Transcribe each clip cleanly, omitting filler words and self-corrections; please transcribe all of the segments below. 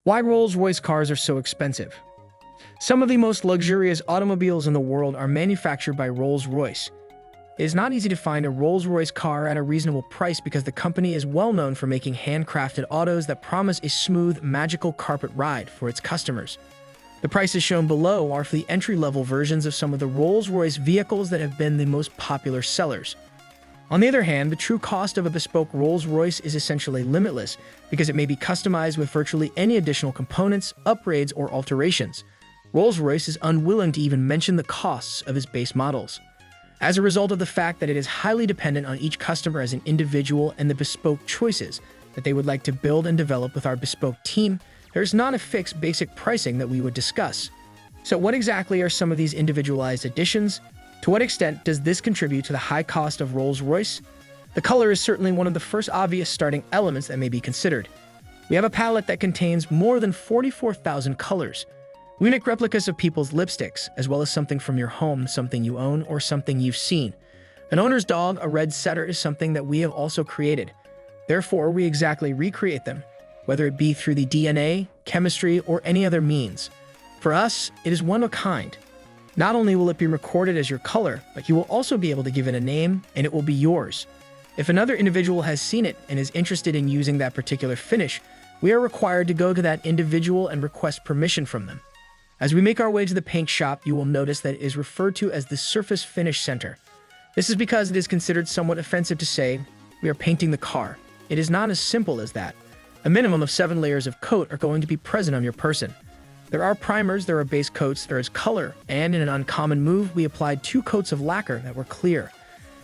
Why Rolls-Royce cars are so expensive. Some of the most luxurious automobiles in the world are manufactured by Rolls-Royce. It is not easy to find a Rolls-Royce car at a reasonable price because the company is well known for making handcrafted autos that promise a smooth, magical carpet ride for its customers. The prices shown below are for the entry-level versions of some of the Rolls-Royce vehicles that have been the most popular sellers. On the other hand, the true cost of a bespoke Rolls-Royce is essentially limitless because it may be customized with virtually any additional components, upgrades, or alterations. Rolls-Royce is unwilling to even mention the costs of its base models. As a result of the fact that it is highly dependent on each customer as an individual and the bespoke choices that they would like to build and develop with our bespoke team, there is not a fixed basic pricing that we would discuss. So what exactly are some of these individualized additions? To what extent does this contribute to the high cost of Rolls-Royce? The color is certainly one of the first obvious starting elements that may be considered. We have a palette that contains more than 44,000 colors. We make replicas of people's lipsticks, as well as something from your home, something you own, or something you've seen. An owner's dog, a red setter, is something that we have also created. Therefore, we exactly recreate them, whether it be through the DNA, chemistry, or any other means. For us, it is one of a kind. Not only will it be recorded as your color, but you will also be able to give it a name, and it will be yours. If another individual has seen it and is interested in using that particular finish, we are required to go to that individual and request permission from them. As we make our way to the paint shop, you will notice that it is referred to as the Surface Finish Center. This is because it is considered somewhat offensive to say, we are painting the car. It is not as simple as that. A minimum of 7 layers of coat are going to be present on your person. There are primers, there are base coats, there is color, and in an uncommon move, we applied 2 coats of lacquer that were clear.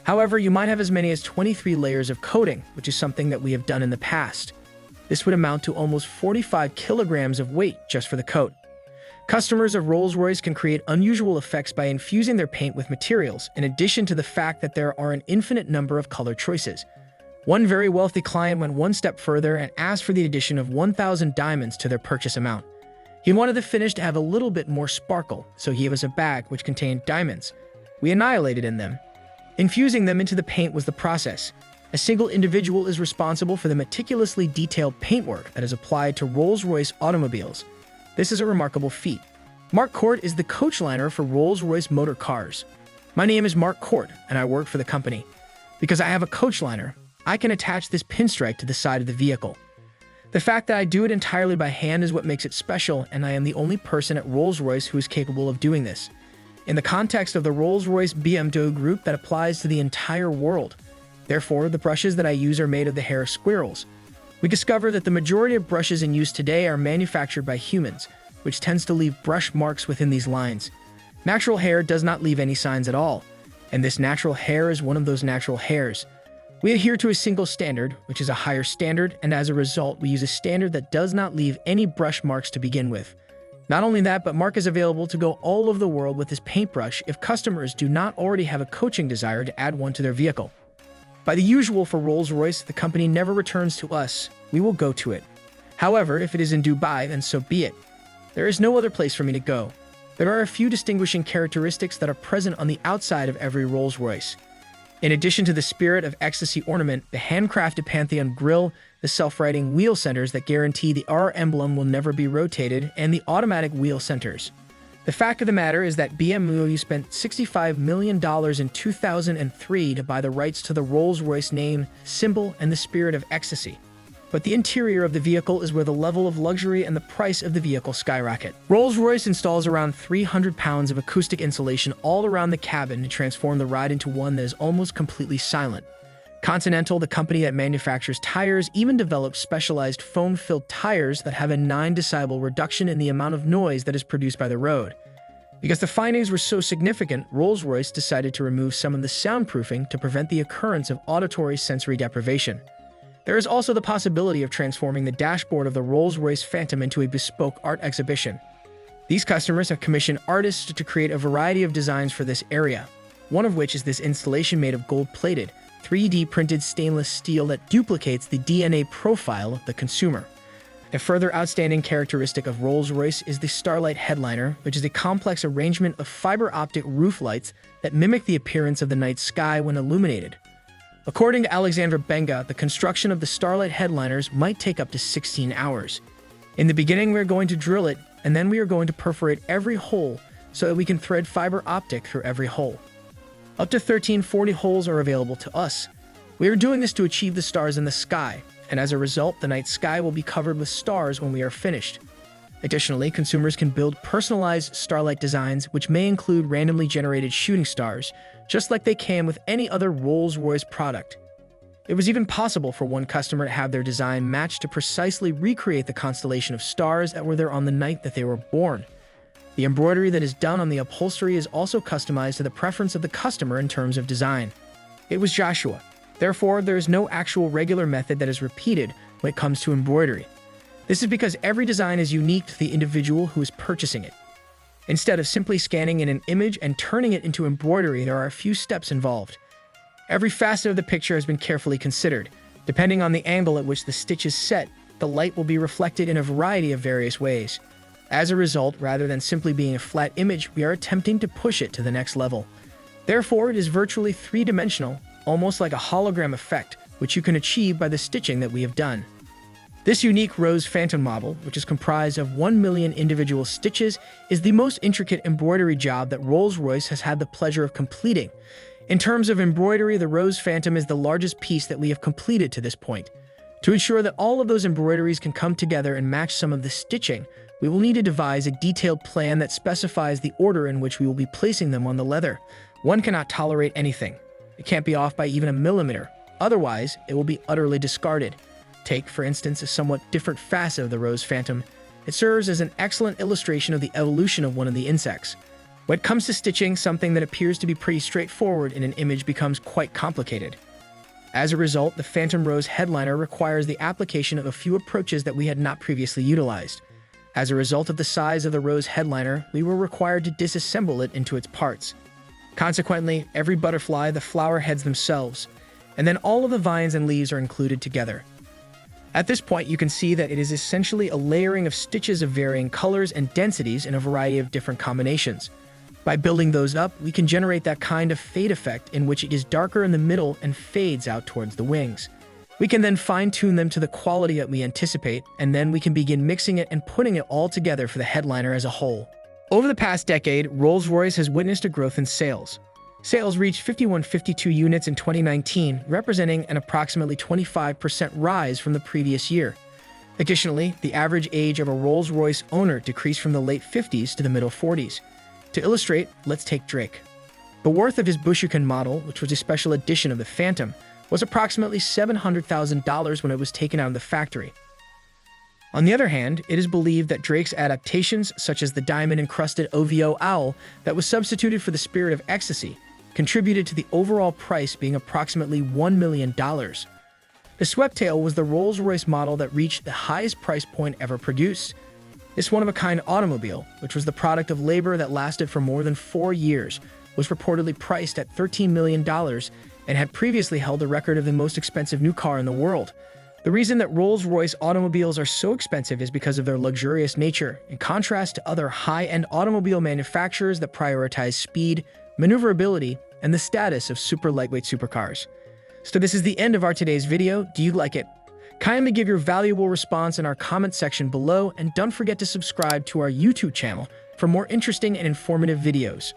However, you might have as many as 23 layers of coating, which is something that we have done in the past. This would amount to almost 45 kilograms of weight just for the coat. Customers of Rolls-Royce can create unusual effects by infusing their paint with materials, in addition to the fact that there are an infinite number of color choices. One very wealthy client went one step further and asked for the addition of 1,000 diamonds to their purchase amount. He wanted the finish to have a little bit more sparkle, so he gave us a bag which contained diamonds. We annihilated in them. Infusing them into the paint was the process. A single individual is responsible for the meticulously detailed paintwork that is applied to Rolls-Royce automobiles. This is a remarkable feat. Mark Court is the coach liner for Rolls-Royce motor cars. My name is Mark Court, and I work for the company. Because I have a coach liner, I can attach this pinstripe to the side of the vehicle. The fact that I do it entirely by hand is what makes it special, and I am the only person at Rolls-Royce who is capable of doing this. In the context of the Rolls-Royce BMW group, that applies to the entire world. Therefore, the brushes that I use are made of the hair of squirrels. We discover that the majority of brushes in use today are manufactured by humans, which tends to leave brush marks within these lines. Natural hair does not leave any signs at all, and this natural hair is one of those natural hairs. We adhere to a single standard, which is a higher standard, and as a result, we use a standard that does not leave any brush marks to begin with. Not only that, but Mark is available to go all over the world with his paintbrush if customers do not already have a coaching desire to add one to their vehicle. By the usual for Rolls-Royce, the company never returns to us. We will go to it. However, if it is in Dubai, then so be it. There is no other place for me to go. There are a few distinguishing characteristics that are present on the outside of every Rolls-Royce. In addition to the Spirit of Ecstasy ornament, the handcrafted Pantheon grille, the self-righting wheel centers that guarantee the R emblem will never be rotated, and the automatic wheel centers. The fact of the matter is that BMW spent $65 million in 2003 to buy the rights to the Rolls-Royce name, symbol, and the Spirit of Ecstasy. But the interior of the vehicle is where the level of luxury and the price of the vehicle skyrocket. Rolls-Royce installs around 300 pounds of acoustic insulation all around the cabin to transform the ride into one that is almost completely silent. Continental, the company that manufactures tires, even develops specialized foam-filled tires that have a 9 decibel reduction in the amount of noise that is produced by the road. Because the findings were so significant, Rolls-Royce decided to remove some of the soundproofing to prevent the occurrence of auditory sensory deprivation. There is also the possibility of transforming the dashboard of the Rolls-Royce Phantom into a bespoke art exhibition. These customers have commissioned artists to create a variety of designs for this area, one of which is this installation made of gold-plated, 3D printed stainless steel that duplicates the DNA profile of the consumer. A further outstanding characteristic of Rolls-Royce is the Starlight Headliner, which is a complex arrangement of fiber optic roof lights that mimic the appearance of the night sky when illuminated. According to Alexandra Benga, the construction of the Starlight Headliners might take up to 16 hours. In the beginning, we are going to drill it, and then we are going to perforate every hole so that we can thread fiber optic through every hole. Up to 1340 holes are available to us. We are doing this to achieve the stars in the sky, and as a result, the night sky will be covered with stars when we are finished. Additionally, consumers can build personalized starlight designs, which may include randomly generated shooting stars, just like they can with any other Rolls-Royce product. It was even possible for one customer to have their design matched to precisely recreate the constellation of stars that were there on the night that they were born. The embroidery that is done on the upholstery is also customized to the preference of the customer in terms of design. It was Joshua. Therefore, there is no actual regular method that is repeated when it comes to embroidery. This is because every design is unique to the individual who is purchasing it. Instead of simply scanning in an image and turning it into embroidery, there are a few steps involved. Every facet of the picture has been carefully considered. Depending on the angle at which the stitch is set, the light will be reflected in a variety of various ways. As a result, rather than simply being a flat image, we are attempting to push it to the next level. Therefore, it is virtually three-dimensional, almost like a hologram effect, which you can achieve by the stitching that we have done. This unique Rose Phantom model, which is comprised of 1 million individual stitches, is the most intricate embroidery job that Rolls-Royce has had the pleasure of completing. In terms of embroidery, the Rose Phantom is the largest piece that we have completed to this point. To ensure that all of those embroideries can come together and match some of the stitching, we will need to devise a detailed plan that specifies the order in which we will be placing them on the leather. One cannot tolerate anything. It can't be off by even a millimeter. Otherwise, it will be utterly discarded. Take, for instance, a somewhat different facet of the Rose Phantom. It serves as an excellent illustration of the evolution of one of the insects. When it comes to stitching, something that appears to be pretty straightforward in an image becomes quite complicated. As a result, the Phantom Rose headliner requires the application of a few approaches that we had not previously utilized. As a result of the size of the rose headliner, we were required to disassemble it into its parts. Consequently, every butterfly, the flower heads themselves, and then all of the vines and leaves are included together. At this point, you can see that it is essentially a layering of stitches of varying colors and densities in a variety of different combinations. By building those up, we can generate that kind of fade effect in which it is darker in the middle and fades out towards the wings. We can then fine-tune them to the quality that we anticipate, and then we can begin mixing it and putting it all together for the headliner as a whole. Over the past decade, Rolls-Royce has witnessed a growth in sales. Sales reached 5152 units in 2019, representing an approximately 25% rise from the previous year. Additionally, the average age of a Rolls-Royce owner decreased from the late 50s to the middle 40s. To illustrate, let's take Drake. The worth of his Bushukan model, which was a special edition of the Phantom, was approximately $700,000 when it was taken out of the factory. On the other hand, it is believed that Drake's adaptations, such as the diamond-encrusted OVO owl that was substituted for the Spirit of Ecstasy, contributed to the overall price being approximately $1 million. The Sweptail was the Rolls-Royce model that reached the highest price point ever produced. This one-of-a-kind automobile, which was the product of labor that lasted for more than 4 years, was reportedly priced at $13 million and had previously held the record of the most expensive new car in the world. The reason that Rolls-Royce automobiles are so expensive is because of their luxurious nature, in contrast to other high-end automobile manufacturers that prioritize speed, maneuverability, and the status of super lightweight supercars. So this is the end of our today's video. Do you like it? Kindly give your valuable response in our comment section below, and don't forget to subscribe to our YouTube channel for more interesting and informative videos.